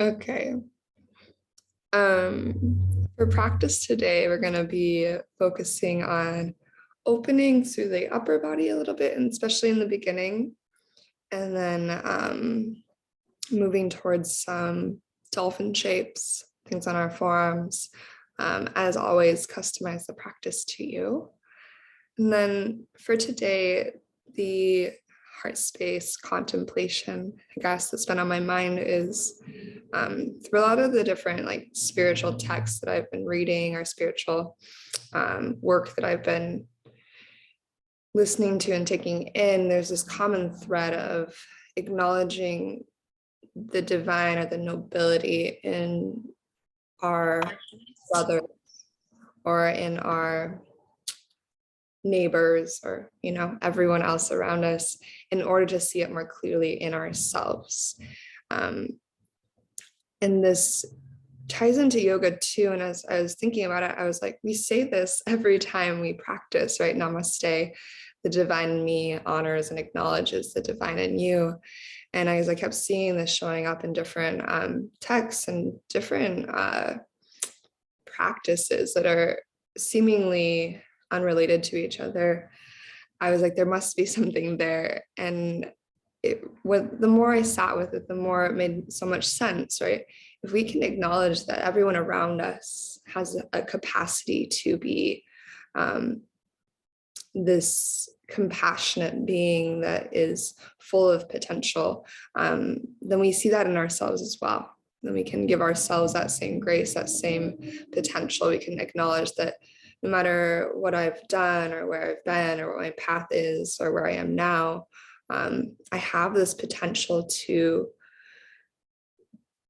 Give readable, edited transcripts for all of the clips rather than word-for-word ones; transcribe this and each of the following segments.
Okay. For practice today, we're going to be focusing on opening through the upper body a little bit, and especially in the beginning, and then moving towards some dolphin shapes, things on our forearms. As always, customize the practice to you. And then for today, the heart space contemplation, I guess, that's been on my mind is through a lot of the different like spiritual texts that I've been reading or spiritual work that I've been listening to and taking in, there's this common thread of acknowledging the divine or the nobility in our brothers or in our neighbors or everyone else around us in order to see it more clearly in ourselves. And this ties into yoga too. And as I was thinking about it, I was like, we say this every time we practice, right? Namaste, the divine in me honors and acknowledges the divine in you. And as I kept seeing this showing up in different texts and different practices that are seemingly unrelated to each other, I was like, there must be something there. And the more I sat with it, the more it made so much sense, right? If we can acknowledge that everyone around us has a capacity to be this compassionate being that is full of potential, then we see that in ourselves as well. Then we can give ourselves that same grace, that same potential. We can acknowledge that no matter what I've done or where I've been or what my path is or where I am now, I have this potential to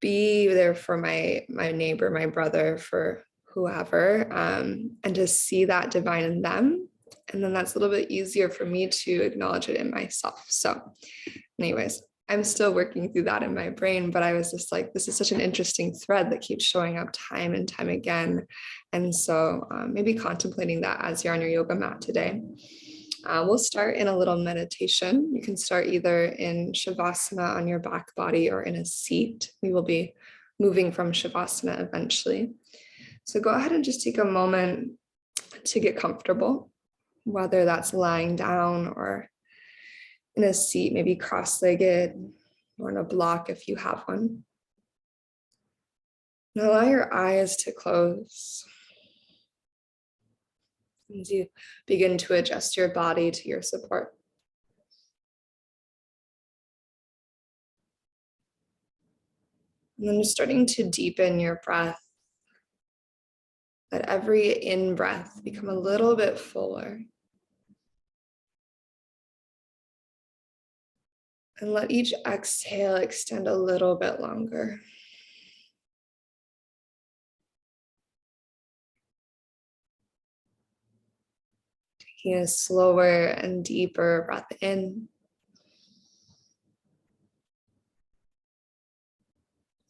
be there for my neighbor, my brother, for whoever, and to see that divine in them. And then that's a little bit easier for me to acknowledge it in myself. So anyways, I'm still working through that in my brain, but I was just like, this is such an interesting thread that keeps showing up time and time again. And so maybe contemplating that as you're on your yoga mat today. We'll start in a little meditation. You can start either in Shavasana on your back body or in a seat. We will be moving from Shavasana eventually. So go ahead and just take a moment to get comfortable, whether that's lying down or in a seat, maybe cross-legged or in a block if you have one. And allow your eyes to close as you begin to adjust your body to your support. And then just starting to deepen your breath. Let every in-breath become a little bit fuller. And let each exhale extend a little bit longer. Taking a slower and deeper breath in.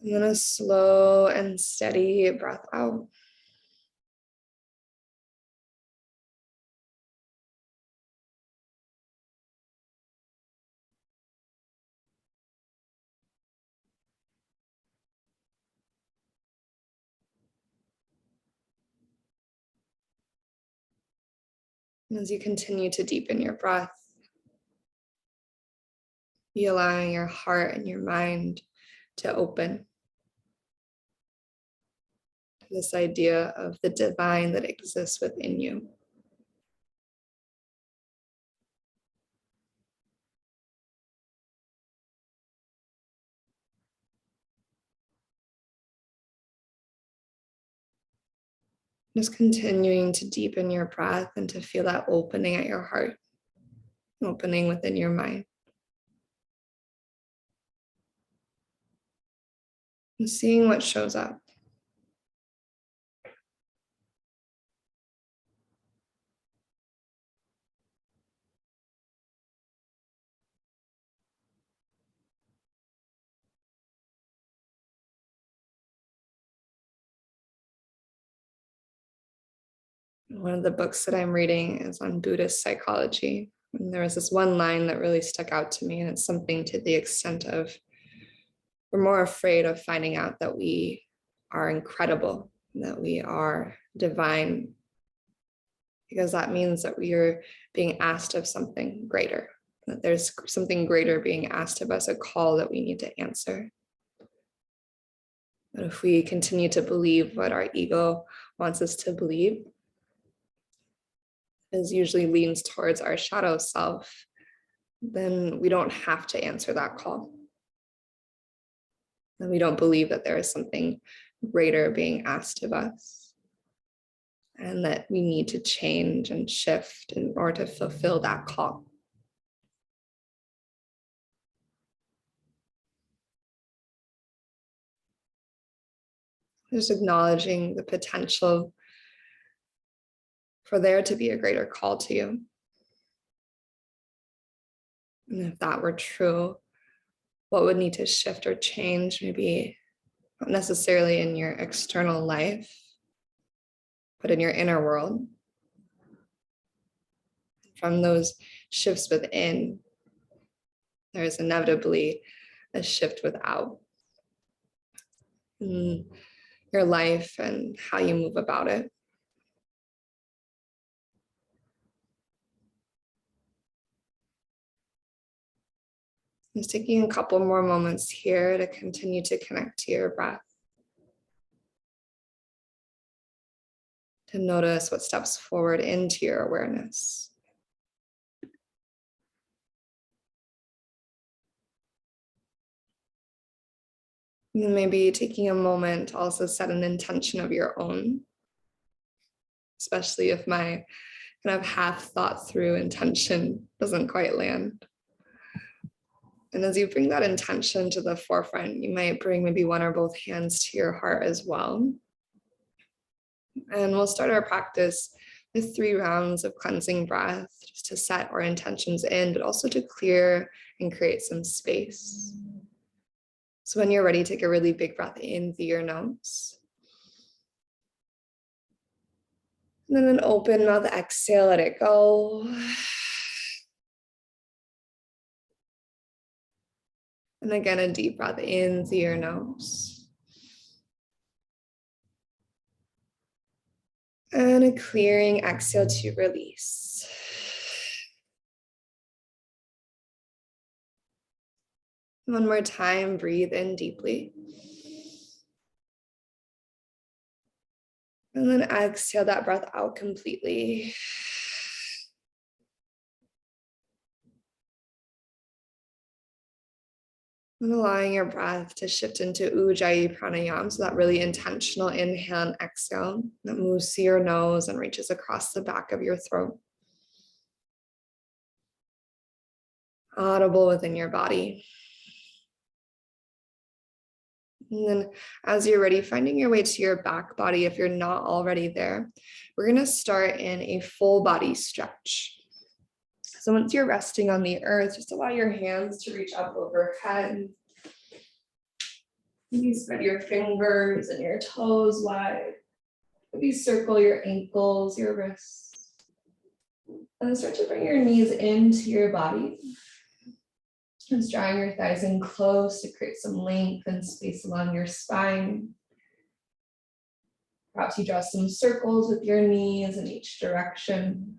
And then a slow and steady breath out. And as you continue to deepen your breath, be allowing your heart and your mind to open to this idea of the divine that exists within you. Just continuing to deepen your breath and to feel that opening at your heart, opening within your mind. And seeing what shows up. One of the books that I'm reading is on Buddhist psychology. And there was this one line that really stuck out to me, and it's something to the extent of we're more afraid of finding out that we are incredible, that we are divine, because that means that we are being asked of something greater, that there's something greater being asked of us, a call that we need to answer. But if we continue to believe what our ego wants us to believe, is usually leans towards our shadow self, then we don't have to answer that call. And we don't believe that there is something greater being asked of us, and that we need to change and shift in order to fulfill that call. Just acknowledging the potential for there to be a greater call to you. And if that were true, what would need to shift or change? Maybe not necessarily in your external life, but in your inner world. From those shifts within, there's inevitably a shift without in your life and how you move about it. Just taking a couple more moments here to continue to connect to your breath, to notice what steps forward into your awareness. And then maybe taking a moment to also set an intention of your own, especially if my kind of half thought through intention doesn't quite land. And as you bring that intention to the forefront, you might bring maybe one or both hands to your heart as well. And we'll start our practice with 3 rounds of cleansing breath, just to set our intentions in, but also to clear and create some space. So when you're ready, take a really big breath in through your nose. And then an open mouth exhale, let it go. And again, a deep breath in through your nose. And a clearing exhale to release. One more time, breathe in deeply. And then exhale that breath out completely. And allowing your breath to shift into Ujjayi Pranayama, so that really intentional inhale and exhale that moves to your nose and reaches across the back of your throat. Audible within your body. And then as you're ready, finding your way to your back body, if you're not already there, we're gonna start in a full body stretch. So once you're resting on the earth, just allow your hands to reach up overhead. Maybe spread your fingers and your toes wide. Maybe circle your ankles, your wrists. And then start to bring your knees into your body. Just drawing your thighs in close to create some length and space along your spine. Perhaps you draw some circles with your knees in each direction.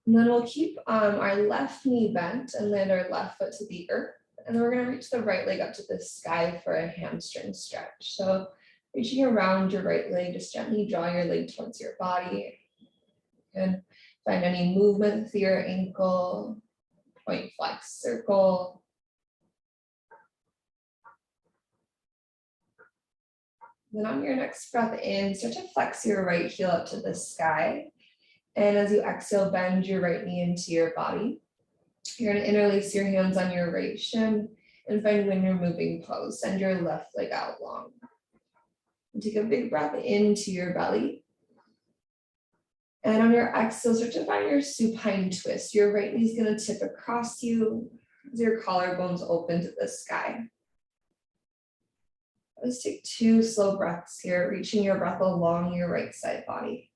And then we'll keep our left knee bent and land our left foot to the earth. And then we're going to reach the right leg up to the sky for a hamstring stretch. So reaching around your right leg, just gently draw your leg towards your body. And find any movement through your ankle, point flex circle. Then on your next breath in, start to flex your right heel up to the sky. And as you exhale, bend your right knee into your body. You're going to interlace your hands on your right shin and find when you're moving pose. Send your left leg out long. And take a big breath into your belly. And on your exhale, start to find your supine twist. Your right knee is going to tip across you as your collarbones open to the sky. Let's take 2 slow breaths here, reaching your breath along your right side body.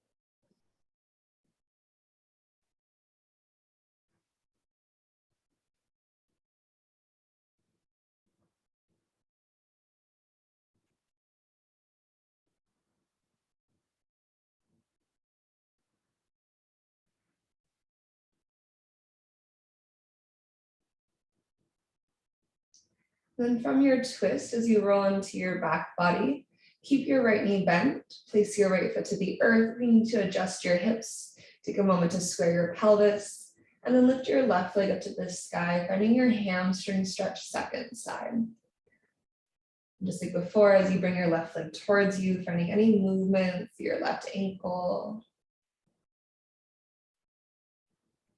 Then from your twist, as you roll into your back body, keep your right knee bent, place your right foot to the earth. We need to adjust your hips. Take a moment to square your pelvis, and then lift your left leg up to the sky, finding your hamstring stretch second side. Just like before, as you bring your left leg towards you, finding any movement through your left ankle.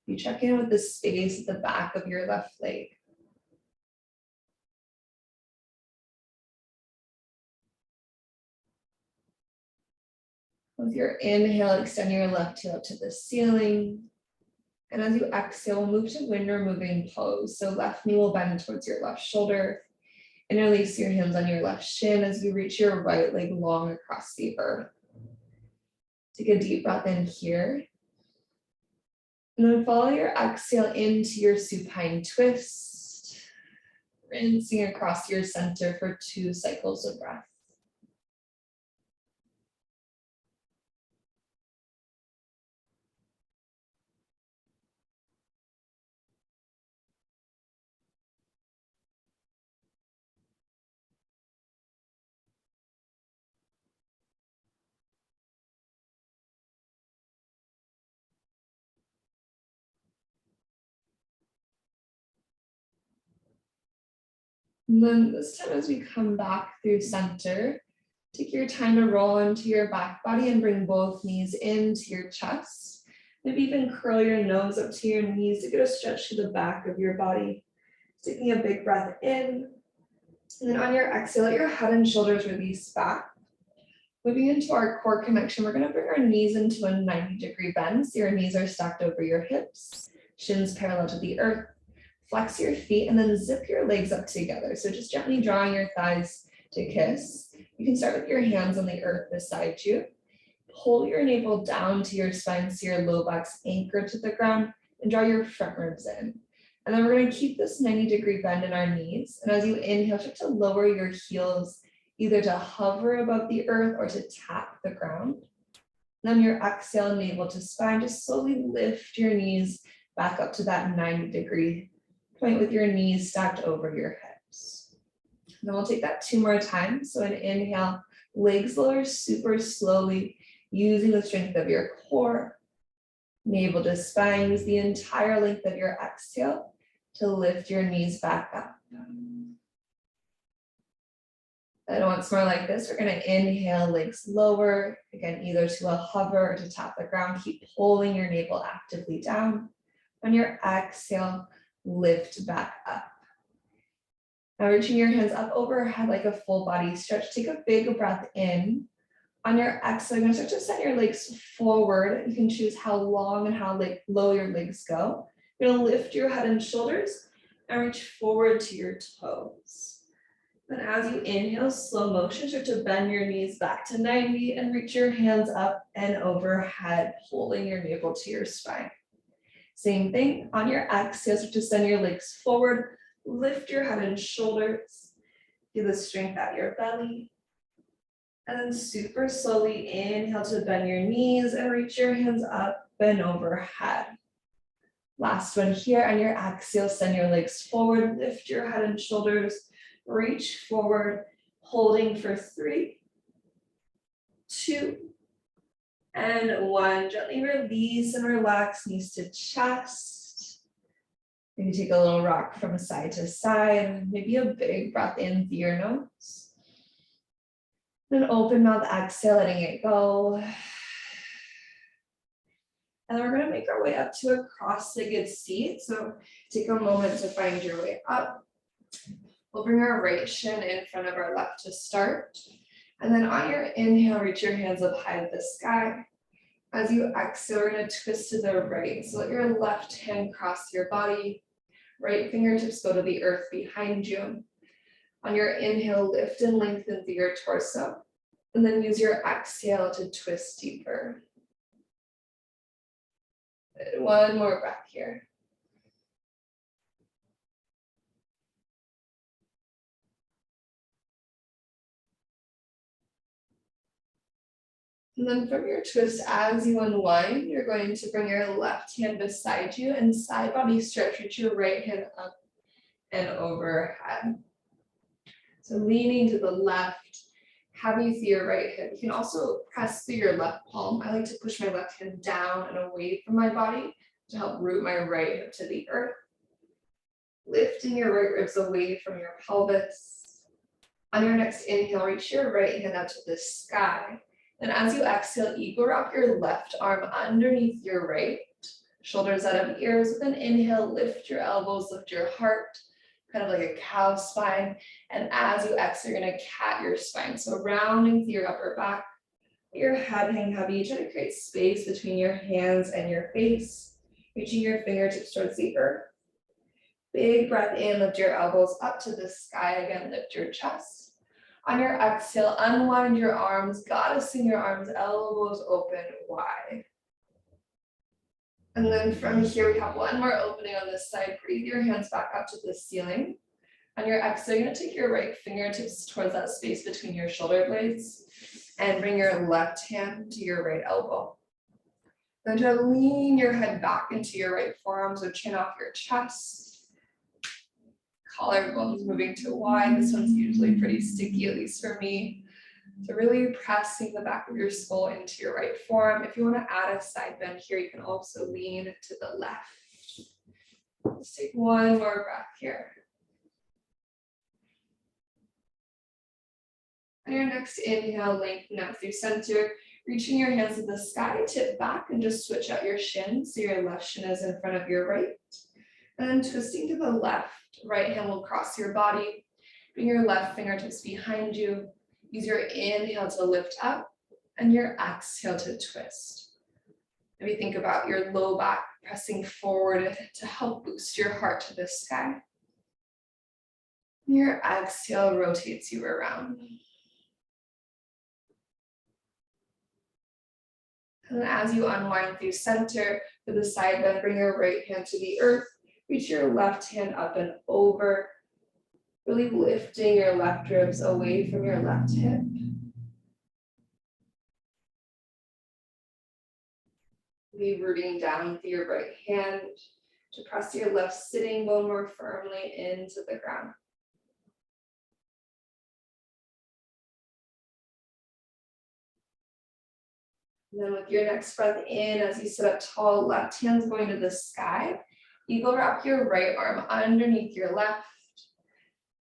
You check in with the space at the back of your left leg. With your inhale, extend your left heel up to the ceiling. And as you exhale, move to window moving pose. So left knee will bend towards your left shoulder. Interlace your hands on your left shin as you reach your right leg long across the earth. Take a deep breath in here. And then follow your exhale into your supine twist, rinsing across your center for 2 cycles of breath. And then this time as we come back through center, take your time to roll into your back body and bring both knees into your chest. Maybe even curl your nose up to your knees to get a stretch to the back of your body. Taking a big breath in. And then on your exhale, let your head and shoulders release back. Moving into our core connection, we're going to bring our knees into a 90-degree bend. So your knees are stacked over your hips, shins parallel to the earth. Flex your feet and then zip your legs up together. So just gently drawing your thighs to kiss. You can start with your hands on the earth beside you. Pull your navel down to your spine so your low back's anchored to the ground and draw your front ribs in. And then we're going to keep this 90-degree bend in our knees. And as you inhale, start to lower your heels either to hover above the earth or to tap the ground. And then your exhale, navel to spine, just slowly lift your knees back up to that 90-degree point with your knees stacked over your hips. And then we'll take that 2 more times. So an inhale, legs lower super slowly, using the strength of your core. Navel to spine, use the entire length of your exhale to lift your knees back up. And once more like this, we're going to inhale, legs lower, again, either to a hover or to tap the ground. Keep pulling your navel actively down. On your exhale, lift back up. Now reaching your hands up overhead like a full body stretch. Take a big breath in. On your exhale, you're going to start to send your legs forward. You can choose how long and how low your legs go. You're going to lift your head and shoulders and reach forward to your toes. Then as you inhale, slow motion, start to bend your knees back to 90 and reach your hands up and overhead, holding your navel to your spine. Same thing, on your exhale, start to send your legs forward, lift your head and shoulders, feel the strength at your belly. And then super slowly inhale to bend your knees and reach your hands up and overhead. Last one here, on your exhale, send your legs forward, lift your head and shoulders, reach forward, holding for 3, 2, and 1. Gently release and relax, knees to chest. Maybe take a little rock from side to side. Maybe a big breath in through your nose. Then open mouth, exhale, letting it go. And then we're going to make our way up to a cross-legged seat. So take a moment to find your way up. We'll bring our right shin in front of our left to start. And then on your inhale, reach your hands up high to the sky. As you exhale, we're going to twist to the right. So let your left hand cross your body. Right fingertips go to the earth behind you. On your inhale, lift and lengthen through your torso. And then use your exhale to twist deeper. One more breath here. And then from your twist, as you unwind, you're going to bring your left hand beside you and side body stretch. Reach your right hand up and overhead. So leaning to the left, heavy through your right hip. You can also press through your left palm. I like to push my left hand down and away from my body to help root my right hip to the earth. Lifting your right ribs away from your pelvis. On your next inhale, reach your right hand up to the sky. And as you exhale, eagle wrap your left arm underneath your right. Shoulders out of ears. With an inhale, lift your elbows, lift your heart, kind of like a cow spine. And as you exhale, you're gonna cat your spine. So rounding through your upper back, your head hang heavy. Try to create space between your hands and your face, reaching your fingertips towards the earth. Big breath in, lift your elbows up to the sky. Again, lift your chest. On your exhale, unwind your arms, goddessing your arms, elbows open wide. And then from here, we have one more opening on this side. Breathe your hands back up to the ceiling. On your exhale, you're gonna take your right fingertips towards that space between your shoulder blades and bring your left hand to your right elbow. Then to lean your head back into your right forearm, so chin off your chest. Collarbones moving to wide. This one's usually pretty sticky, at least for me. So really pressing the back of your skull into your right forearm. If you want to add a side bend here, you can also lean to the left. Let's take one more breath here. On your next inhale, lengthen out through center, reaching your hands to the sky, tip back and just switch out your shins. So your left shin is in front of your right. And then twisting to the left, right hand will cross your body. Bring your left fingertips behind you. Use your inhale to lift up and your exhale to twist. Maybe think about your low back pressing forward to help boost your heart to the sky. Your exhale rotates you around. And as you unwind through center for the side bend, bring your right hand to the earth. Reach your left hand up and over, really lifting your left ribs away from your left hip. Be rooting down with your right hand to press your left sitting bone more firmly into the ground. And then with your next breath in, as you sit up tall, left hand's going to the sky. Eagle wrap your right arm underneath your left.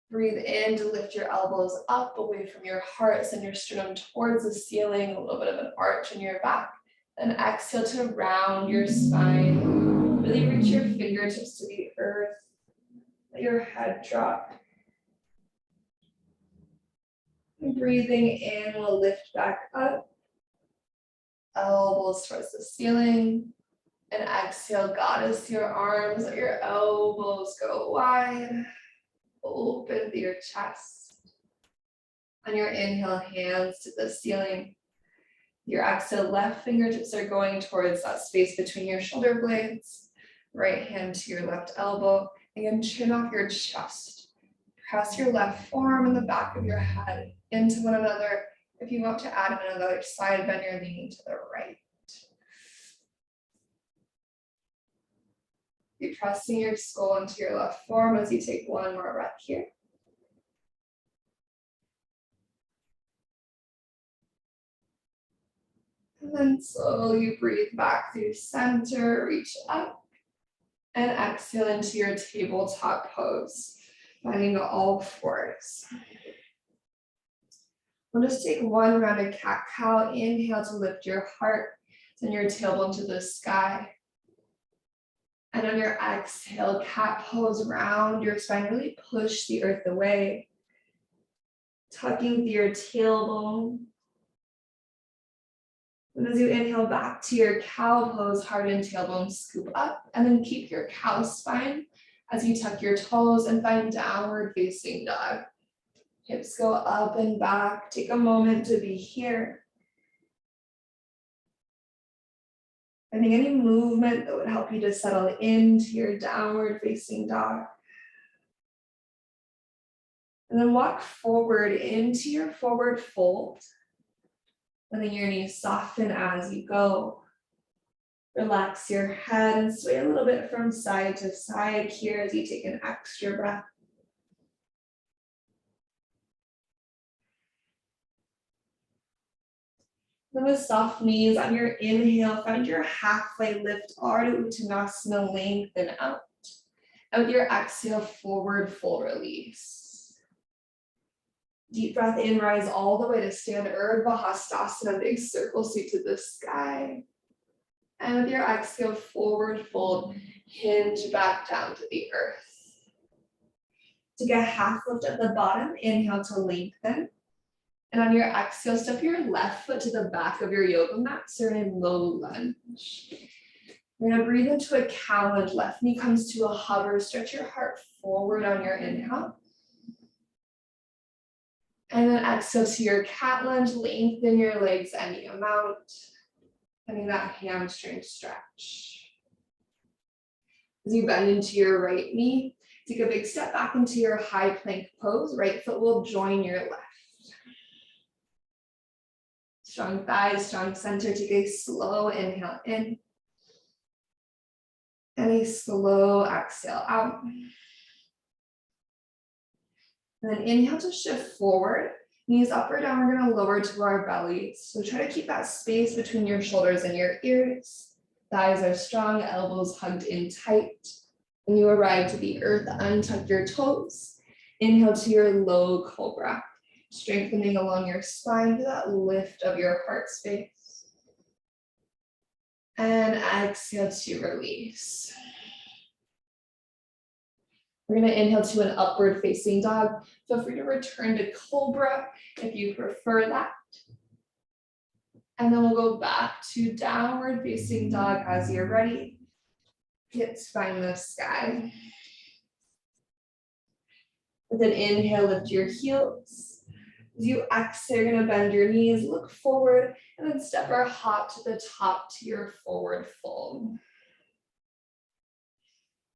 Breathe in to lift your elbows up away from your heart, send your sternum towards the ceiling, a little bit of an arch in your back. Then exhale to round your spine. Really reach your fingertips to the earth. Let your head drop. And breathing in, we'll lift back up. Elbows towards the ceiling. And exhale, goddess your arms, let your elbows go wide. Open your chest. On your inhale, hands to the ceiling. Your exhale, left fingertips are going towards that space between your shoulder blades. Right hand to your left elbow. Again, chin off your chest. Press your left forearm and the back of your head into one another. If you want to add another side bend, you're leaning to the right. Be pressing your skull into your left forearm as you take one more breath here. And then slowly breathe back through center, reach up, and exhale into your tabletop pose, finding all fours. We'll just take one round of cat-cow. Inhale to lift your heart, send your tailbone to the sky. And on your exhale, cat pose, round your spine, really push the earth away. Tucking through your tailbone. And as you inhale back to your cow pose, heart and tailbone scoop up, and then keep your cow spine as you tuck your toes and find downward facing dog. Hips go up and back. Take a moment to be here. Finding any movement that would help you to settle into your downward facing dog. And then walk forward into your forward fold. Letting your knees soften as you go. Relax your head and sway a little bit from side to side here as you take an extra breath. Then with soft knees on your inhale, find your halfway lift, Ardha Uttanasana, lengthen out. And with your exhale, forward fold release. Deep breath in, rise all the way to stand, Urdhva Hastasana, big circle sweep to the sky. And with your exhale, forward fold, hinge back down to the earth. Take a half lift at the bottom, inhale to lengthen. And on your exhale, step your left foot to the back of your yoga mat, so you're in a low lunge. You're gonna breathe into a cow lunge, left knee comes to a hover, stretch your heart forward on your inhale. And then exhale to your cat lunge, lengthen your legs any amount, finding that hamstring stretch. As you bend into your right knee, take a big step back into your high plank pose, right foot will join your left. Strong thighs, strong center, take a slow inhale in. And a slow exhale out. And then inhale to shift forward. Knees up or down, we're gonna lower to our bellies. So try to keep that space between your shoulders and your ears. Thighs are strong, elbows hugged in tight. When you arrive to the earth, untuck your toes. Inhale to your low cobra, strengthening along your spine to that lift of your heart space. And exhale to release. We're going to inhale to an upward facing dog. Feel free to return to cobra if you prefer that. And then we'll go back to downward facing dog as you're ready. Hips find the sky. With an inhale, lift your heels. As you exhale, you're going to bend your knees, look forward, and then step our hop to the top to your forward fold.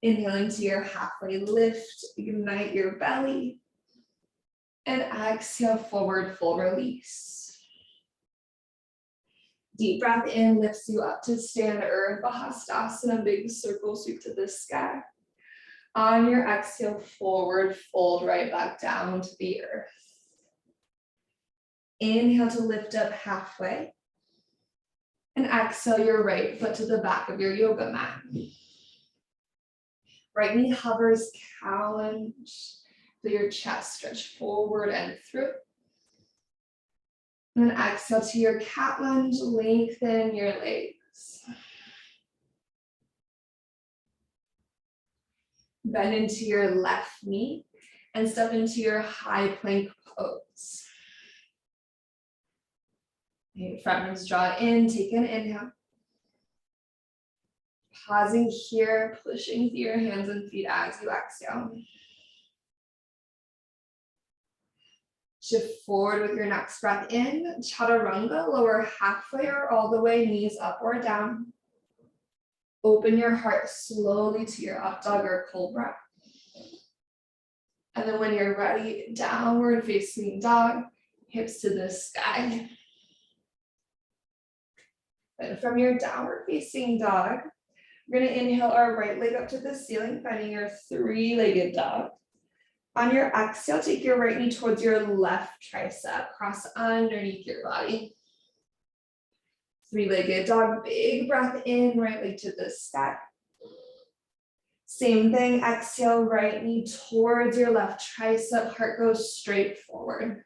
Inhale into your halfway lift, ignite your belly. And exhale, forward fold release. Deep breath in lifts you up to stand, Urdhva Hastasana, big circle sweep to the sky. On your exhale, forward fold right back down to the earth. Inhale to lift up halfway. And exhale your right foot to the back of your yoga mat. Right knee hovers, cow lunge. Feel your chest stretch forward and through. And then exhale to your cat lunge, lengthen your legs. Bend into your left knee and step into your high plank pose. Front ribs draw in, take an inhale. Pausing here, pushing through your hands and feet as you exhale. Shift forward with your next breath in, chaturanga, lower halfway or all the way, knees up or down. Open your heart slowly to your up dog or cobra. And then when you're ready, downward facing dog, hips to the sky. Then from your downward facing dog, we're going to inhale our right leg up to the ceiling, finding your three-legged dog. On your exhale, take your right knee towards your left tricep, cross underneath your body. Three-legged dog, big breath in, right leg to the sky. Same thing, exhale, right knee towards your left tricep, heart goes straight forward.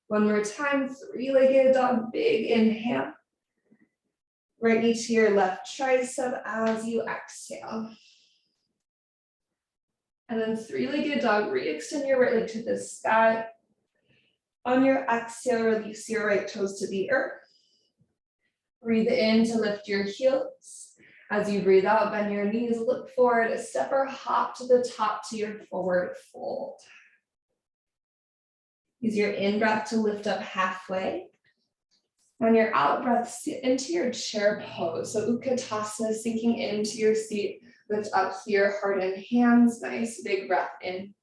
One more time, three-legged dog, big inhale. Right knee to your left tricep as you exhale. And then three-legged dog, re-extend your right leg to the sky. On your exhale, release your right toes to the earth. Breathe in to lift your heels. As you breathe out, bend your knees, look forward, step or hop to the top to your forward fold. Use your in-breath to lift up halfway. On your out breath, sit into your chair pose. So Utkatasana, sinking into your seat, lift up your heart and hands, nice big breath in.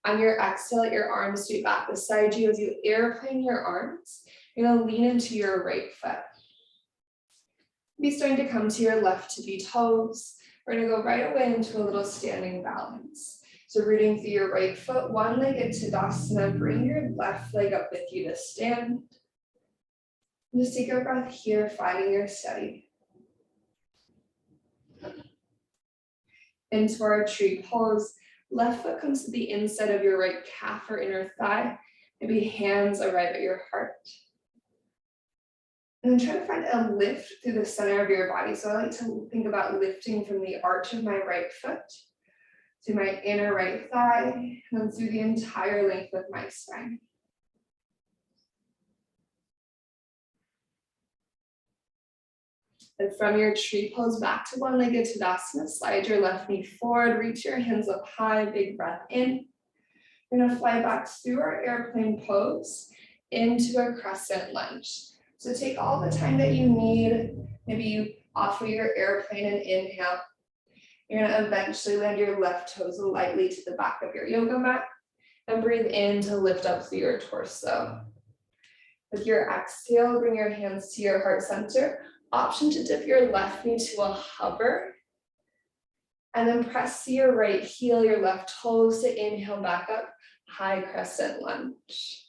On your exhale, let your arms sweep back beside you. As you airplane your arms, you're gonna lean into your right foot. Be starting to come to your left tippy toes. We're gonna go right away into a little standing balance. So rooting through your right foot, one-legged Tadasana, bring your left leg up with you to stand. Just take a breath here, finding your steady. Into our tree pose. Left foot comes to the inside of your right calf or inner thigh. Maybe hands arrive at your heart. And then try to find a lift through the center of your body. So I like to think about lifting from the arch of my right foot to my inner right thigh, and then through the entire length of my spine. And from your tree pose back to one-legged Tadasana, slide your left knee forward, reach your hands up high, big breath in. We're gonna fly back through our airplane pose into a crescent lunge. So take all the time that you need. Maybe you offer your airplane and inhale. You're gonna eventually land your left toes lightly to the back of your yoga mat and breathe in to lift up through your torso. With your exhale, bring your hands to your heart center. Option to dip your left knee to a hover. And then press to your right heel, your left toes to inhale back up, high crescent lunge.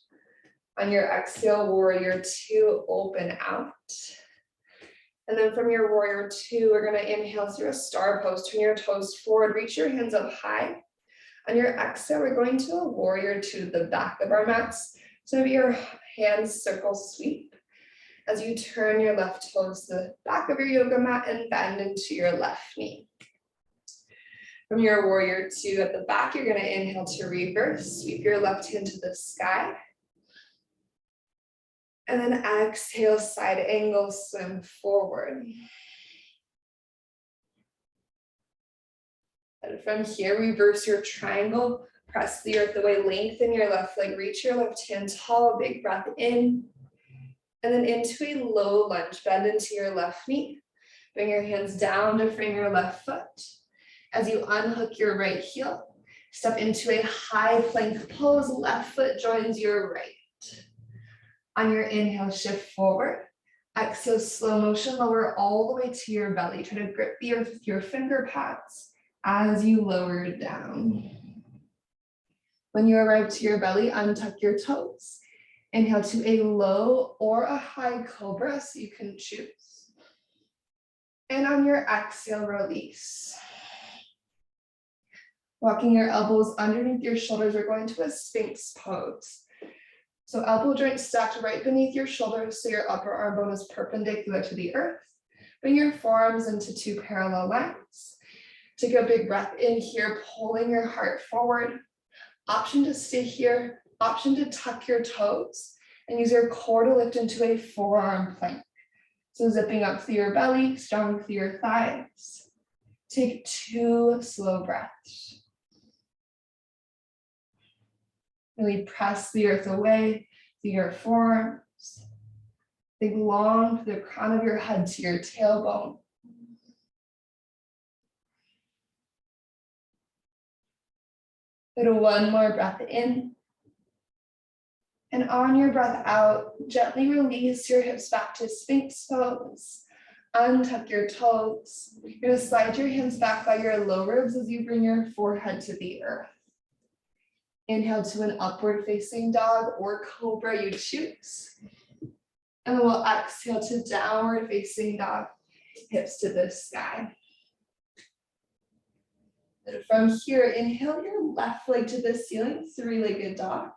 On your exhale, warrior two, open out. And then from your warrior two, we're gonna inhale through a star pose, turn your toes forward, reach your hands up high. On your exhale, we're going to a warrior two, the back of our mats. So maybe your hands circle sweep as you turn your left toes to the back of your yoga mat and bend into your left knee. From your warrior two at the back, you're gonna inhale to reverse, sweep your left hand to the sky. And then exhale, side angle, swim forward. And from here, reverse your triangle, press the earth away, lengthen your left leg, reach your left hand tall, big breath in. And then into a low lunge, bend into your left knee. Bring your hands down to frame your left foot. As you unhook your right heel, step into a high plank pose, left foot joins your right. On your inhale, shift forward. Exhale, slow motion, lower all the way to your belly. Try to grip the earth with your finger pads as you lower down. When you arrive to your belly, untuck your toes. Inhale to a low or a high cobra, so you can choose. And on your exhale, release. Walking your elbows underneath your shoulders, we're going to a Sphinx pose. So elbow joints stacked right beneath your shoulders, so your upper arm bone is perpendicular to the earth. Bring your forearms into two parallel lines. Take a big breath in here, pulling your heart forward. Option to stay here, option to tuck your toes and use your core to lift into a forearm plank. So zipping up through your belly, strong through your thighs. Take 2 slow breaths. Really press the earth away through your forearms. Think long through the crown of your head to your tailbone. Get 1 more breath in. And on your breath out, gently release your hips back to Sphinx pose. Untuck your toes. You're going to slide your hands back by your low ribs as you bring your forehead to the earth. Inhale to an upward facing dog or cobra, you choose. And then we'll exhale to downward facing dog, hips to the sky. And from here, inhale your left leg to the ceiling, 3-legged dog.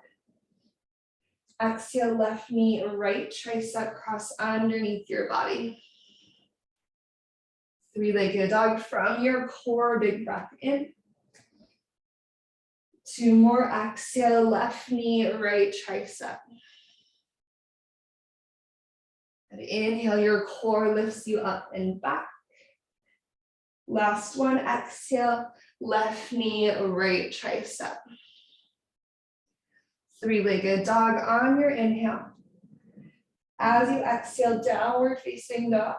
Exhale, left knee, right tricep cross underneath your body. 3-legged dog from your core, big breath in. 2 more, exhale, left knee, right tricep. And inhale, your core lifts you up and back. Last one, exhale, left knee, right tricep. 3-legged dog on your inhale. As you exhale, downward facing dog.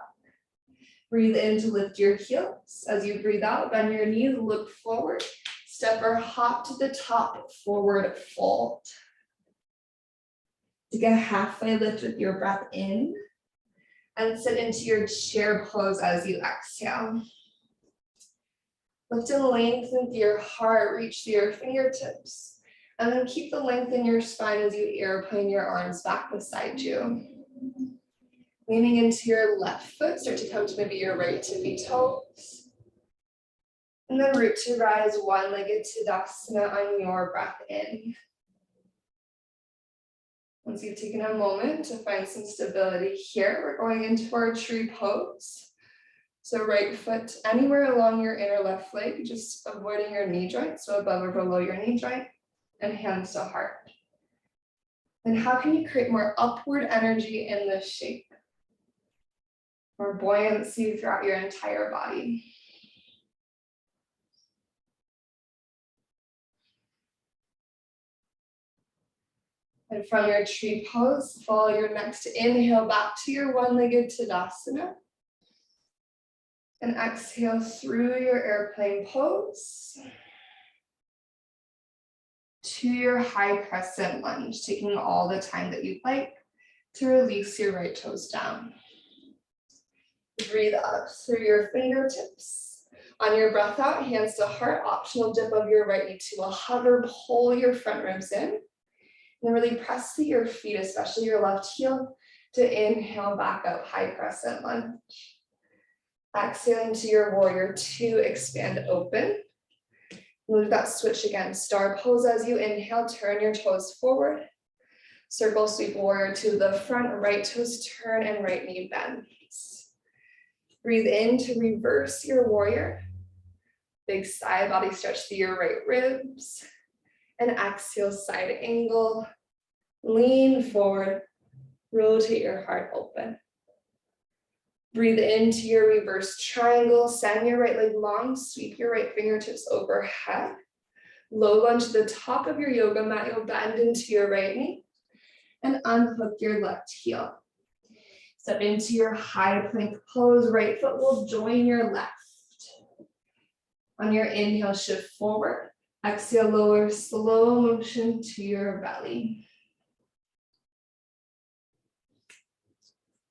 Breathe in to lift your heels. As you breathe out, bend your knees, look forward. Step or hop to the top, forward fold. Take a halfway lift with your breath in and sit into your chair pose as you exhale. Lift and lengthen through your heart, reach through your fingertips, and then keep the length in your spine as you airplane your arms back beside you. Leaning into your left foot, start to come to maybe your right tippy toes. And then root to rise, one-legged Tadasana on your breath in. Once you've taken a moment to find some stability here, we're going into our tree pose. So right foot anywhere along your inner left leg, just avoiding your knee joint, so above or below your knee joint, and hands to heart. And how can you create more upward energy in this shape? More buoyancy throughout your entire body. And from your tree pose, follow your next inhale back to your one-legged Tadasana. And exhale through your airplane pose to your high crescent lunge, taking all the time that you'd like to release your right toes down. Breathe up through your fingertips. On your breath out, hands to heart, optional dip of your right knee to a hover, pull your front ribs in. And really press through your feet, especially your left heel, to inhale back up, high crescent lunge. Exhaling to your warrior two, expand open. Move that switch again, star pose as you inhale, turn your toes forward. Circle sweep warrior to the front, right toes turn and right knee bends. Breathe in to reverse your warrior. Big side body stretch through your right ribs. And exhale, side angle. Lean forward, rotate your heart open. Breathe into your reverse triangle, send your right leg long, sweep your right fingertips overhead. Low lunge to the top of your yoga mat, you'll bend into your right knee and unhook your left heel. Step into your high plank pose, right foot will join your left. On your inhale, shift forward. Exhale, lower slow motion to your belly.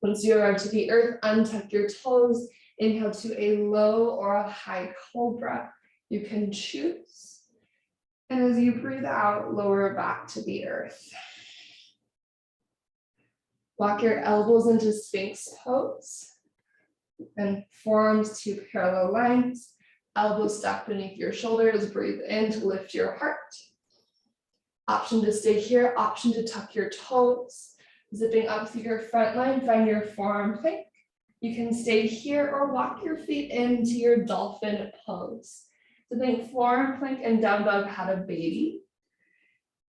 Once you arrive to the earth, untuck your toes. Inhale to a low or a high cobra. You can choose. And as you breathe out, lower back to the earth. Walk your elbows into Sphinx pose. And forearms to parallel lines. Elbows stacked beneath your shoulders. Breathe in to lift your heart. Option to stay here, option to tuck your toes. Zipping up through your front line, find your forearm plank. You can stay here or walk your feet into your dolphin pose. So think forearm plank and down dog had a baby.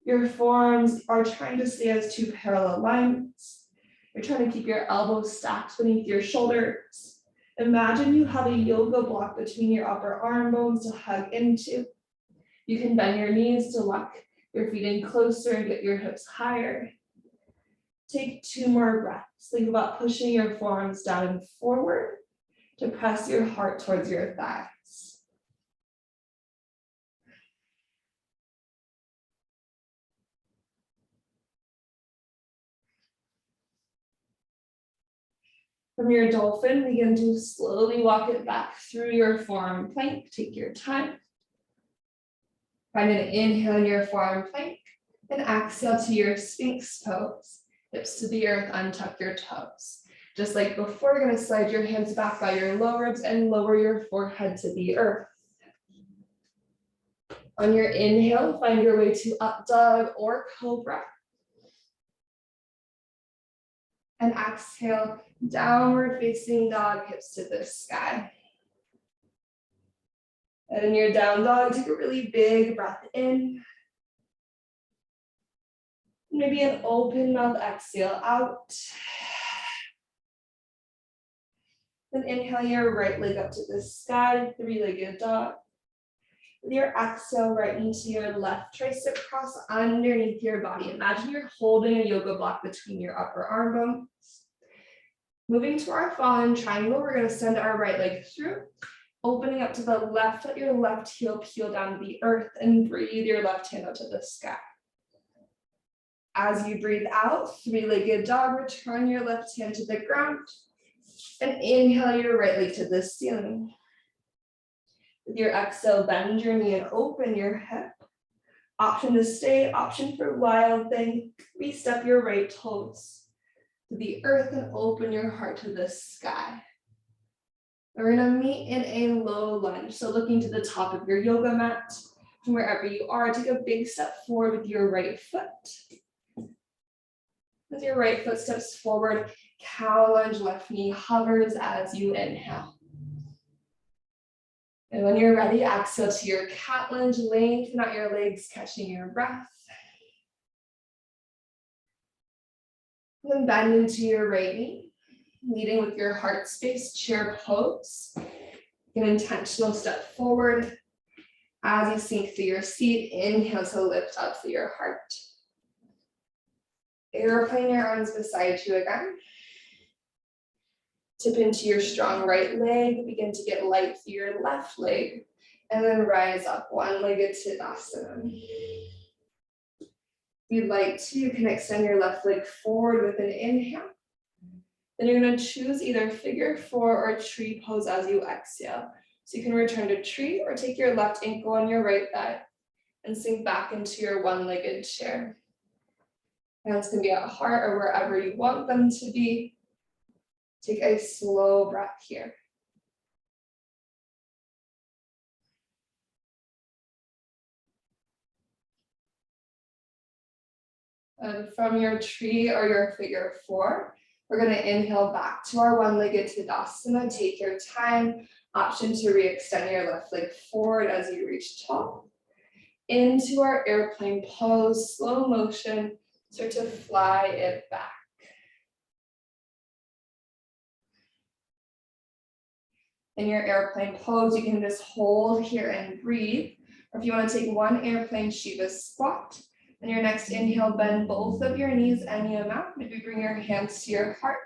Your forearms are trying to stay as two parallel lines. You're trying to keep your elbows stacked beneath your shoulders. Imagine you have a yoga block between your upper arm bones to hug into. You can bend your knees to lock your feet in closer and get your hips higher. Take 2 more breaths. Think about pushing your forearms down and forward to press your heart towards your thighs. From your dolphin, begin to slowly walk it back through your forearm plank. Take your time. Find an inhale in your forearm plank and exhale to your Sphinx pose. Hips to the earth, untuck your toes. Just like before, you're going to slide your hands back by your low ribs and lower your forehead to the earth. On your inhale, find your way to up dog or cobra. And exhale, downward facing dog, hips to the sky. And in your down dog, take a really big breath in. Maybe an open mouth exhale out. Then inhale your right leg up to the sky, 3-legged dog. With your exhale, right into your left tricep cross underneath your body. Imagine you're holding a yoga block between your upper arm bones. Moving to our fallen triangle, we're going to send our right leg through, opening up to the left, let your left heel peel down to the earth and breathe your left hand out to the sky. As you breathe out, 3-legged dog, return your left hand to the ground and inhale your right leg to the ceiling. With your exhale, bend your knee and open your hip. Option to stay, option for wild thing, re-step your right toes. to the earth and open your heart to the sky. We're gonna meet in a low lunge. So looking to the top of your yoga mat, from wherever you are, take a big step forward with your right foot. As your right foot steps forward, cow lunge, left knee hovers as you inhale. And when you're ready, exhale to your cat lunge, lengthen out your legs, catching your breath. Then bend into your right knee, leading with your heart space, chair pose. An intentional step forward. As you sink through your seat, inhale to lift up through your heart. Airplane your arms beside you again. Tip into your strong right leg, begin to get light through your left leg, and then rise up one-legged Tadasana. If you'd like to, you can extend your left leg forward with an inhale. Then you're gonna choose either figure four or tree pose as you exhale. So you can return to tree or take your left ankle on your right thigh and sink back into your one-legged chair. Hands can be at heart or wherever you want them to be. Take a slow breath here. And from your tree or your figure four, we're going to inhale back to our one-legged Tadasana. Take your time. Option to re-extend your left leg forward as you reach tall. Into our airplane pose, slow motion. Start to fly it back. In your airplane pose, you can just hold here and breathe. Or if you want to take one airplane Shiva squat, then your next inhale, bend both of your knees any amount. Maybe bring your hands to your heart.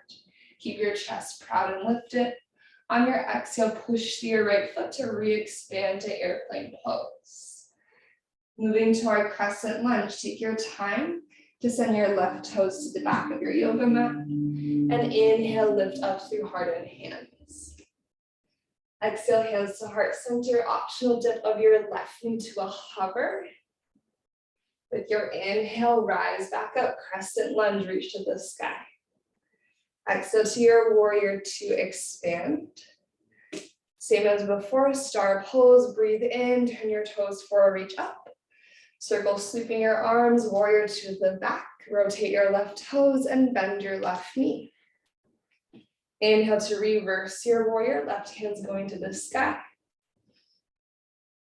Keep your chest proud and lifted. On your exhale, push to your right foot to re-expand to airplane pose. Moving to our crescent lunge, take your time to send your left toes to the back of your yoga mat. And inhale, lift up through heart and hands. Exhale, hands to heart center, optional dip of your left knee to a hover. With your inhale, rise back up, crescent lunge, reach to the sky. Exhale to your warrior two, expand. Same as before, star pose, breathe in, turn your toes forward, reach up. Circle sweeping your arms, warrior two to the back, rotate your left toes and bend your left knee. Inhale to reverse your warrior, left hand's going to the sky.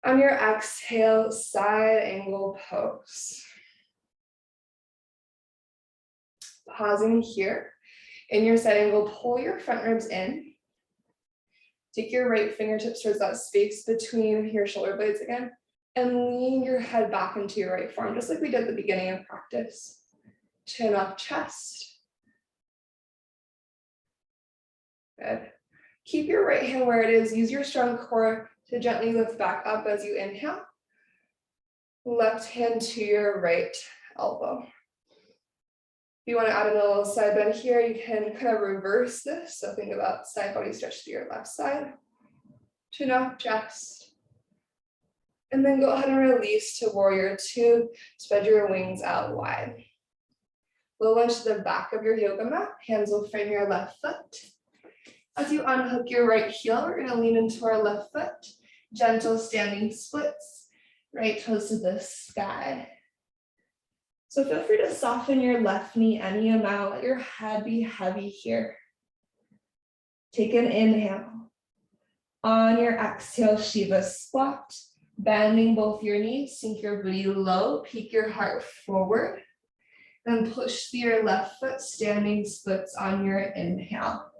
On your exhale, side angle pose. Pausing here. In your side angle, pull your front ribs in. Take your right fingertips towards that space between your shoulder blades again, and lean your head back into your right forearm, just like we did at the beginning of practice. Chin up, chest. Good. Keep your right hand where it is. Use your strong core to gently lift back up as you inhale. Left hand to your right elbow. If you want to add in a little side bend here, you can kind of reverse this. So think about side body stretch to your left side. Chin up, chest. And then go ahead and release to warrior two. Spread your wings out wide. Low lunge to the back of your yoga mat. Hands will frame your left foot. As you unhook your right heel, we're going to lean into our left foot. Gentle standing splits. Right toes to the sky. So feel free to soften your left knee any amount. Let your head be heavy here. Take an inhale. On your exhale, Shiva squat. Bending both your knees, sink your booty low, peek your heart forward. Then push through your left foot, standing splits on your inhale.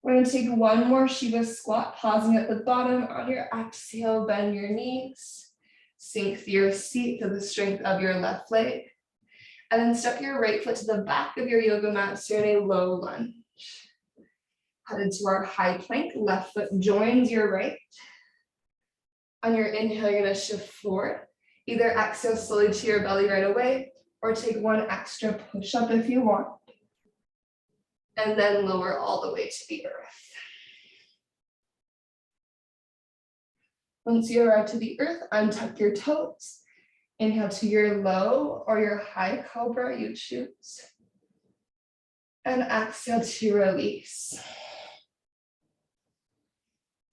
We're going to take one more Shiva squat, pausing at the bottom. On your exhale, bend your knees. Sink through your seat to the strength of your left leg. And then step your right foot to the back of your yoga mat, so you're in a low lunge. Headed to our high plank, left foot joins your right. On your inhale, you're going to shift forward. Either exhale slowly to your belly right away, or take one extra push-up if you want. And then lower all the way to the earth. Once you arrive to the earth, untuck your toes. Inhale to your low or your high cobra, you choose. And exhale to release.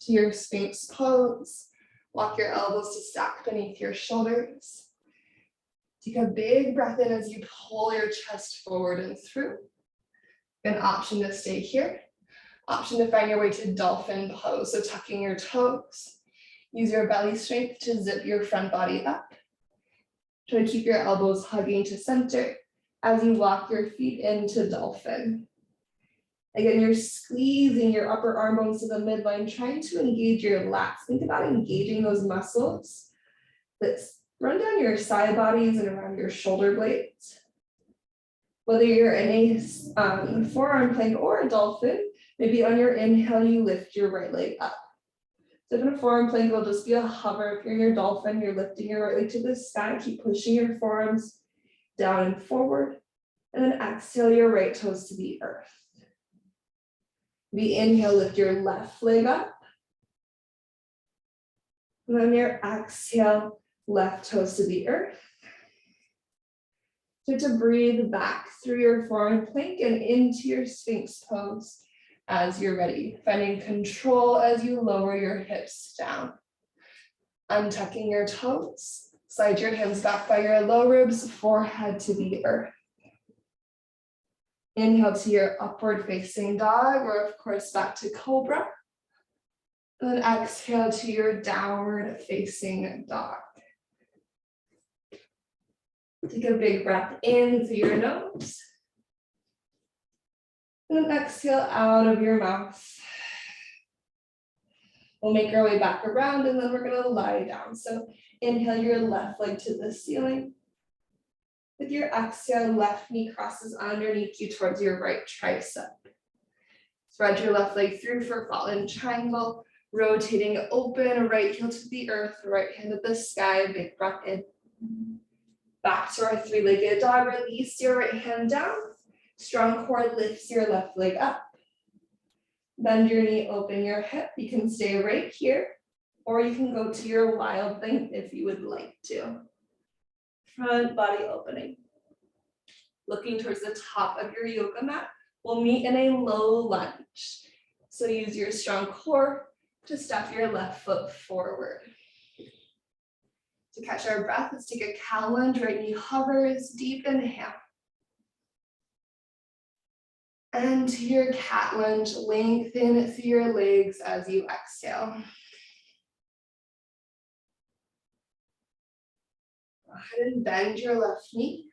To your Sphinx pose. Walk your elbows to stack beneath your shoulders. Take a big breath in as you pull your chest forward and through. An option to stay here. Option to find your way to dolphin pose. So tucking your toes. Use your belly strength to zip your front body up. Try to keep your elbows hugging to center as you walk your feet into dolphin. Again, you're squeezing your upper arm bones to the midline, trying to engage your lats. Think about engaging those muscles that run down your side bodies and around your shoulder blades. Whether you're in a forearm plank or a dolphin, maybe on your inhale, you lift your right leg up. So if in a forearm plank, it'll just be a hover. If you're in your dolphin, you're lifting your right leg to the sky. Keep pushing your forearms down and forward. And then exhale your right toes to the earth. We inhale, lift your left leg up. And then your exhale, left toes to the earth. Start to breathe back through your forearm plank and into your Sphinx pose as you're ready. Finding control as you lower your hips down. Untucking your toes. Slide your hands back by your low ribs, forehead to the earth. Inhale to your upward facing dog, or of course back to cobra. And then exhale to your downward facing dog. Take a big breath in through your nose. And then exhale out of your mouth. We'll make our way back around and then we're going to lie down. So inhale your left leg to the ceiling. With your exhale, left knee crosses underneath you towards your right tricep. Spread your left leg through for fallen triangle, rotating open, right heel to the earth, right hand to the sky, big breath in. Back to our three-legged dog, release your right hand down. Strong core lifts your left leg up. Bend your knee, open your hip. You can stay right here, or you can go to your wild thing if you would like to. Front body opening. Looking towards the top of your yoga mat, we'll meet in a low lunge. So use your strong core to step your left foot forward. To catch our breath, let's take a cow lunge. Right knee hovers, deep inhale. And to your cat lunge, lengthen through your legs as you exhale. Go ahead and bend your left knee.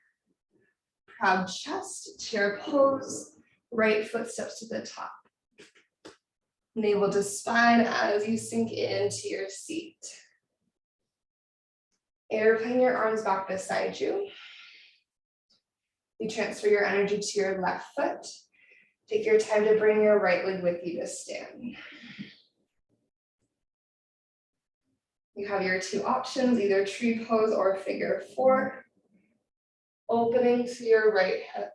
Proud chest, chair pose, right foot steps to the top. Navel to spine as you sink into your seat. Airplane your arms back beside you. You transfer your energy to your left foot. Take your time to bring your right leg with you to stand. You have your two options, either tree pose or figure four. Opening to your right hip.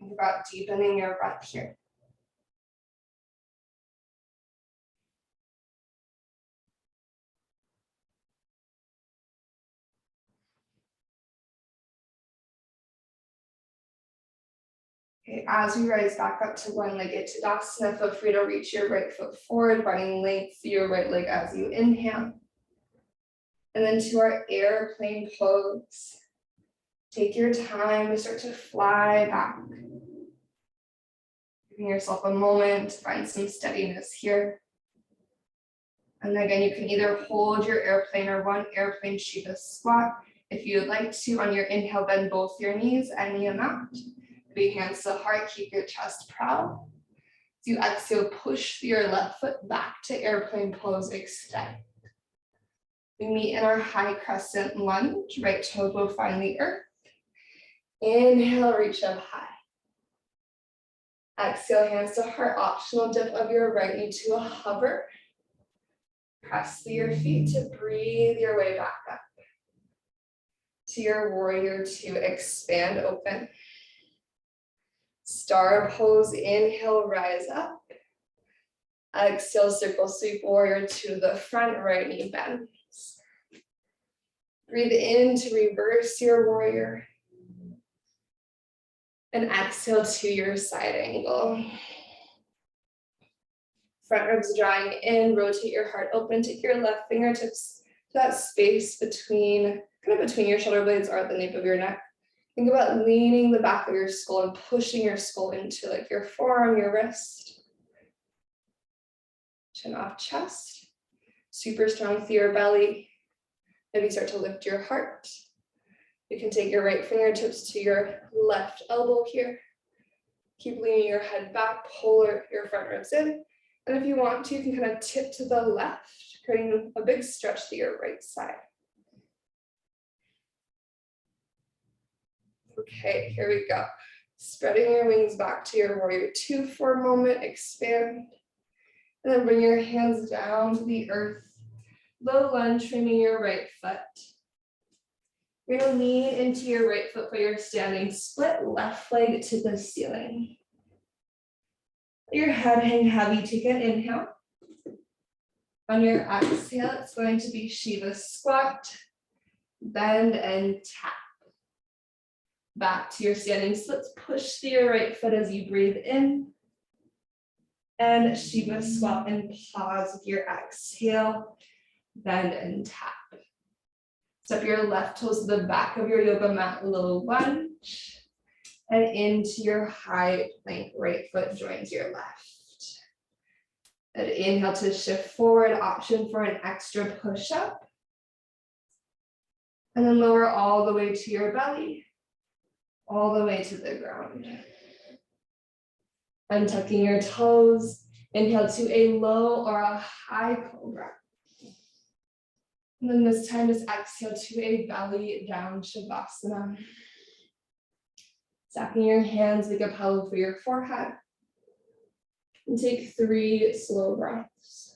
Think about deepening your breath here. Okay, as we rise back up to one-legged Tadasana, feel free to reach your right foot forward, bringing length through your right leg as you inhale. And then to our airplane pose. Take your time to start to fly back. Giving yourself a moment to find some steadiness here. And again, you can either hold your airplane or one airplane Shiva squat. If you would like to, on your inhale, bend both your knees any amount. Big hands to heart, keep your chest proud. As you exhale, push your left foot back to airplane pose, extend. We meet in our high crescent lunge, right toe will find the earth. Inhale, reach up high. Exhale, hands to heart, optional dip of your right knee to a hover. Press through your feet to breathe your way back up. To your warrior two, expand open. Star pose, inhale, rise up. Exhale, circle sweep warrior to the front, right knee bends. Breathe in to reverse your warrior. And exhale to your side angle. Front ribs drawing in, rotate your heart open, take your left fingertips to that space between, kind of between your shoulder blades or at the nape of your neck. Think about leaning the back of your skull and pushing your skull into like your forearm, your wrist. Chin off chest, super strong through your belly. Maybe start to lift your heart. You can take your right fingertips to your left elbow here. Keep leaning your head back, pull your front ribs in. And if you want to, you can kind of tip to the left, creating a big stretch to your right side. Okay, here we go. Spreading your wings back to your warrior two for a moment, expand. And then bring your hands down to the earth. Low lunge, framing your right foot. You're gonna lean into your right foot while you're standing, split left leg to the ceiling. Let your head hang heavy, take an inhale. On your exhale, it's going to be Shiva squat, bend and tap. Back to your standing splits, push through your right foot as you breathe in. And Shiva squat and pause with your exhale, bend and tap. Step your left toes to the back of your yoga mat, low lunge. And into your high plank, right foot joins your left. And inhale to shift forward, option for an extra push-up. And then lower all the way to your belly, all the way to the ground. Untucking your toes, inhale to a low or a high cobra. And then this time, just exhale to a belly down Shavasana. Stacking your hands like a pillow for your forehead. And take 3 slow breaths.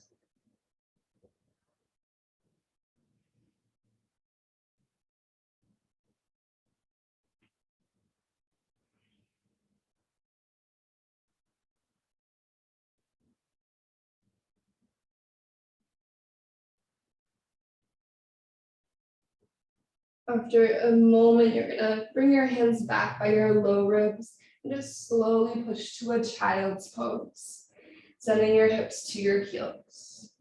After a moment, you're gonna bring your hands back by your low ribs and just slowly push to a child's pose, sending your hips to your heels.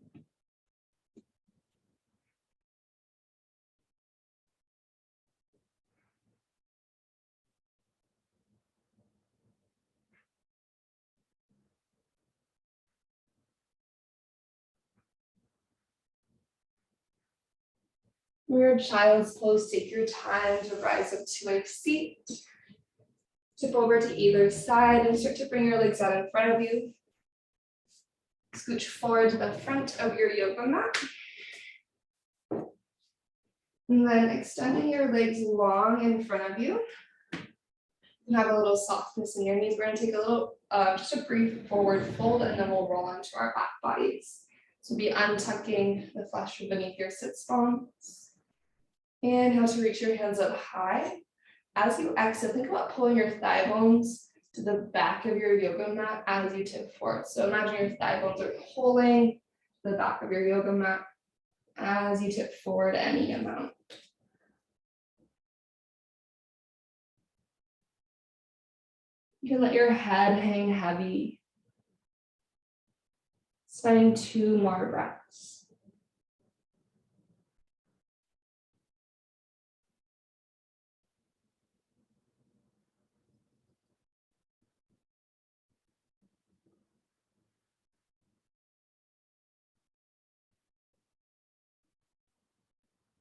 In your child's pose, take your time to rise up to a seat. Tip over to either side and start to bring your legs out in front of you. Scooch forward to the front of your yoga mat. And then extending your legs long in front of you. You have a little softness in your knees. We're going to take a little, just a brief forward fold, and then we'll roll onto our back bodies. So be untucking the flesh from beneath your sits bones. Inhale to reach your hands up high. As you exhale, think about pulling your thigh bones to the back of your yoga mat as you tip forward. So imagine your thigh bones are pulling the back of your yoga mat as you tip forward any amount. You can let your head hang heavy. Spend 2 more breaths.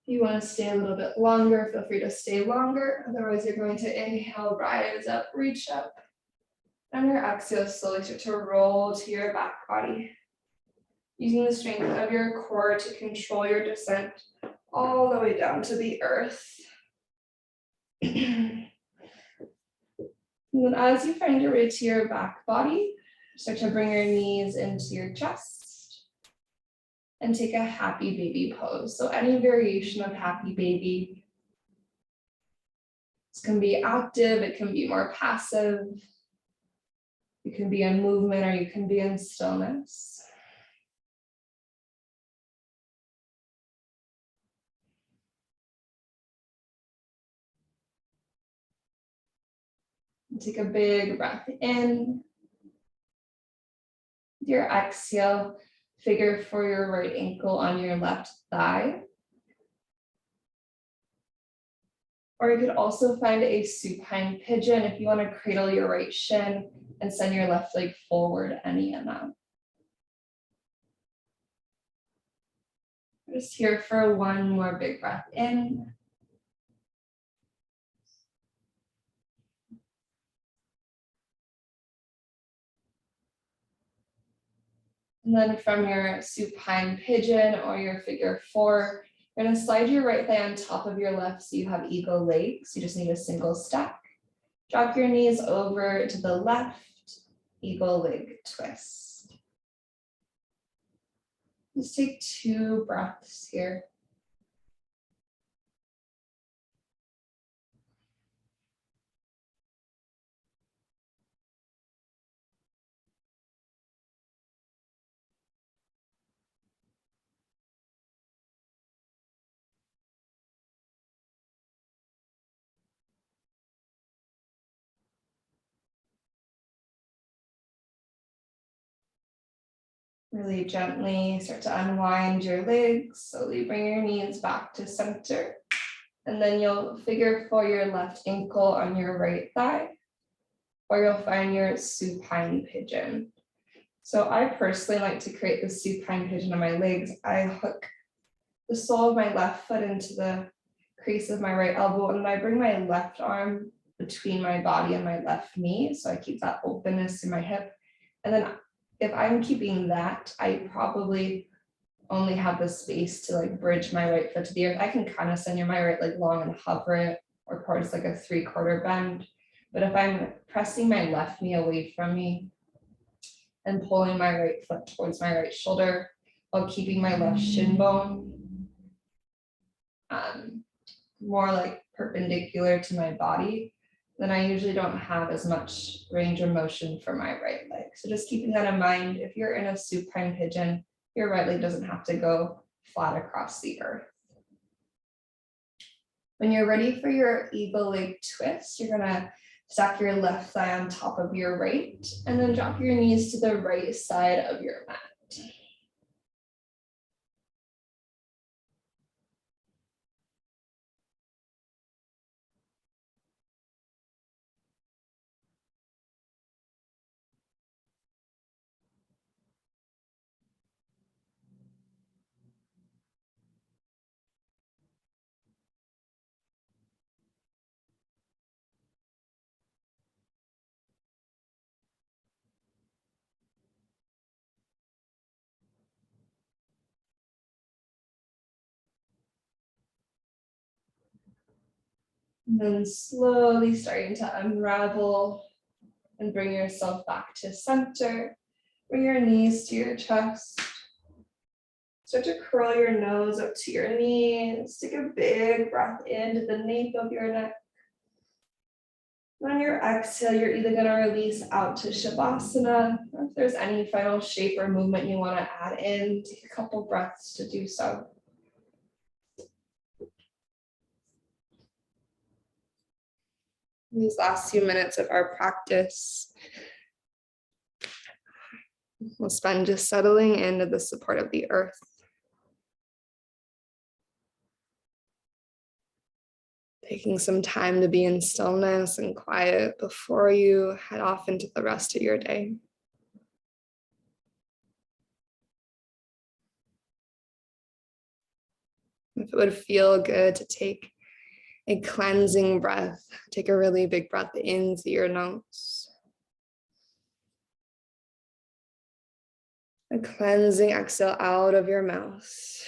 If you want to stay a little bit longer, feel free to stay longer. Otherwise, you're going to inhale, rise up, reach up. And your exhale, slowly start to roll to your back body. Using the strength of your core to control your descent all the way down to the earth. And then as you find your way to your back body, start to bring your knees into your chest. And take a happy baby pose. So any variation of happy baby. This can be active, it can be more passive. You can be in movement or you can be in stillness. Take a big breath in. With your exhale, figure for your right ankle on your left thigh. Or you could also find a supine pigeon if you want to cradle your right shin and send your left leg forward any amount. Just here for one more big breath in. And then from your supine pigeon or your figure four, you're going to slide your right thigh on top of your left so you have eagle legs. You just need a single step. Drop your knees over to the left, eagle leg twist. Just take 2 breaths here. Really gently start to unwind your legs. Slowly bring your knees back to center. And then you'll figure for your left ankle on your right thigh, or you'll find your supine pigeon. So I personally like to create the supine pigeon on my legs. I hook the sole of my left foot into the crease of my right elbow, and then I bring my left arm between my body and my left knee. So I keep that openness in my hip. And then if I'm keeping that, I probably only have the space to like bridge my right foot to the earth. I can kind of send my right leg long and hover it or towards like a 3/4 bend. But if I'm pressing my left knee away from me and pulling my right foot towards my right shoulder while keeping my left shin bone more like perpendicular to my body, then I usually don't have as much range of motion for my right leg. So just keeping that in mind, if you're in a supine pigeon, your right leg doesn't have to go flat across the earth. When you're ready for your eagle leg twist, you're gonna stack your left thigh on top of your right, and then drop your knees to the right side of your mat. And then slowly starting to unravel and bring yourself back to center. Bring your knees to your chest. Start to curl your nose up to your knees. Take a big breath into the nape of your neck. On your exhale, you're either going to release out to Shavasana, or if there's any final shape or movement you want to add in, take a couple breaths to do so. These last few minutes of our practice, we'll spend just settling into the support of the earth. Taking some time to be in stillness and quiet before you head off into the rest of your day. If it would feel good to take a cleansing breath, take a really big breath in through your nose. A cleansing exhale out of your mouth.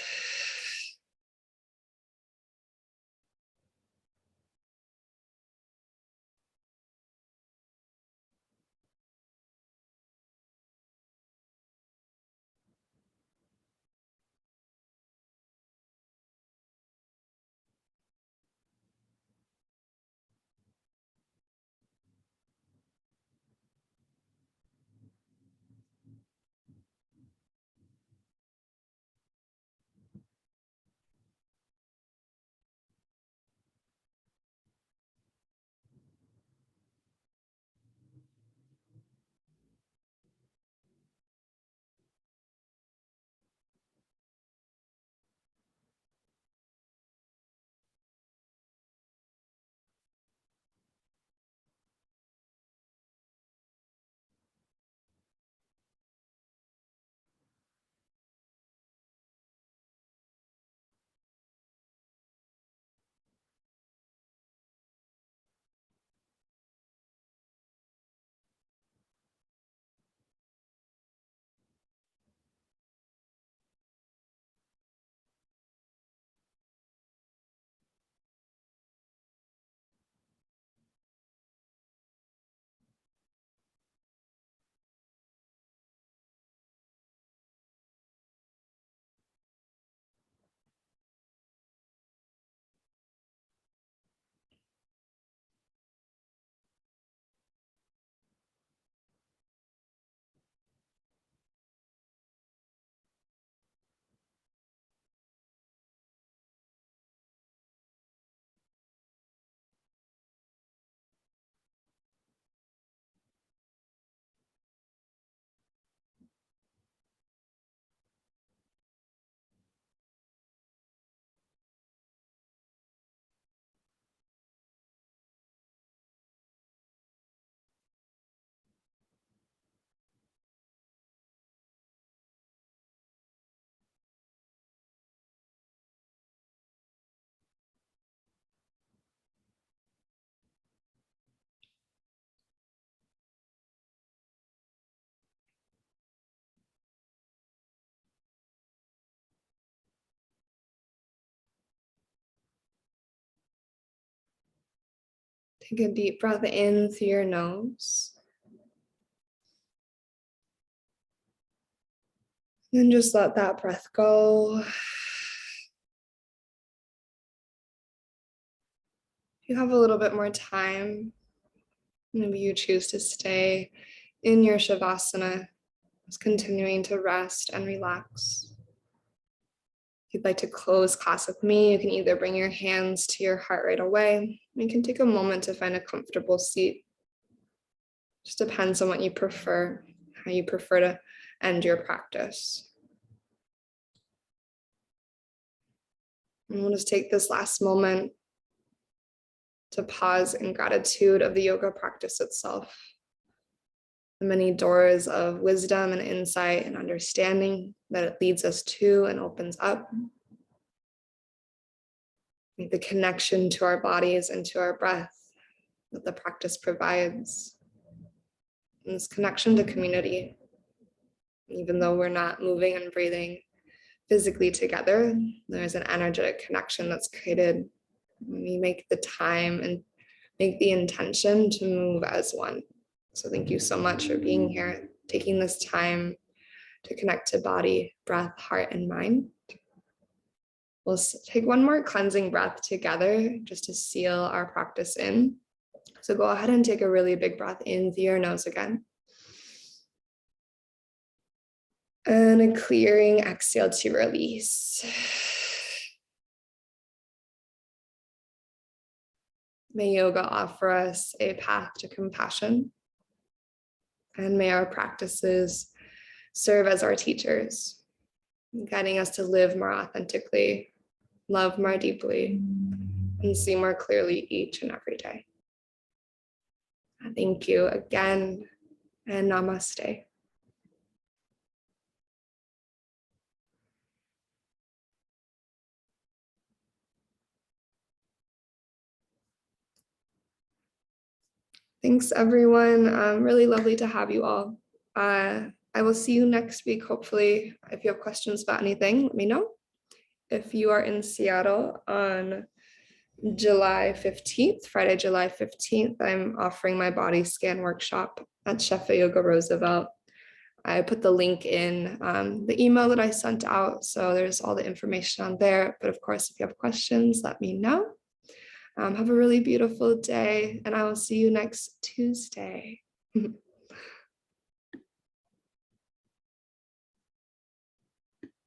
Take a deep breath in through your nose. And just let that breath go. If you have a little bit more time, maybe you choose to stay in your Shavasana, just continuing to rest and relax. If you'd like to close class with me, you can either bring your hands to your heart right away. You can take a moment to find a comfortable seat. Just depends on what you prefer, how you prefer to end your practice. And we'll just take this last moment to pause in gratitude of the yoga practice itself. The many doors of wisdom and insight and understanding that it leads us to and opens up. The connection to our bodies and to our breath that the practice provides. And this connection to community. Even though we're not moving and breathing physically together, there's an energetic connection that's created when we make the time and make the intention to move as one. So thank you so much for being here, taking this time to connect to body, breath, heart, and mind. We'll take one more cleansing breath together just to seal our practice in. So go ahead and take a really big breath in through your nose again. And a clearing exhale to release. May yoga offer us a path to compassion. And may our practices serve as our teachers, guiding us to live more authentically, love more deeply, and see more clearly each and every day. Thank you again, and namaste. Thanks, everyone. Really lovely to have you all. I will see you next week, hopefully. If you have questions about anything, let me know. If you are in Seattle on July 15th, Friday, July 15th, I'm offering my body scan workshop at Shefa Yoga Roosevelt. I put the link in the email that I sent out, so there's all the information on there. But of course, if you have questions, let me know. Have a really beautiful day, and I will see you next Tuesday.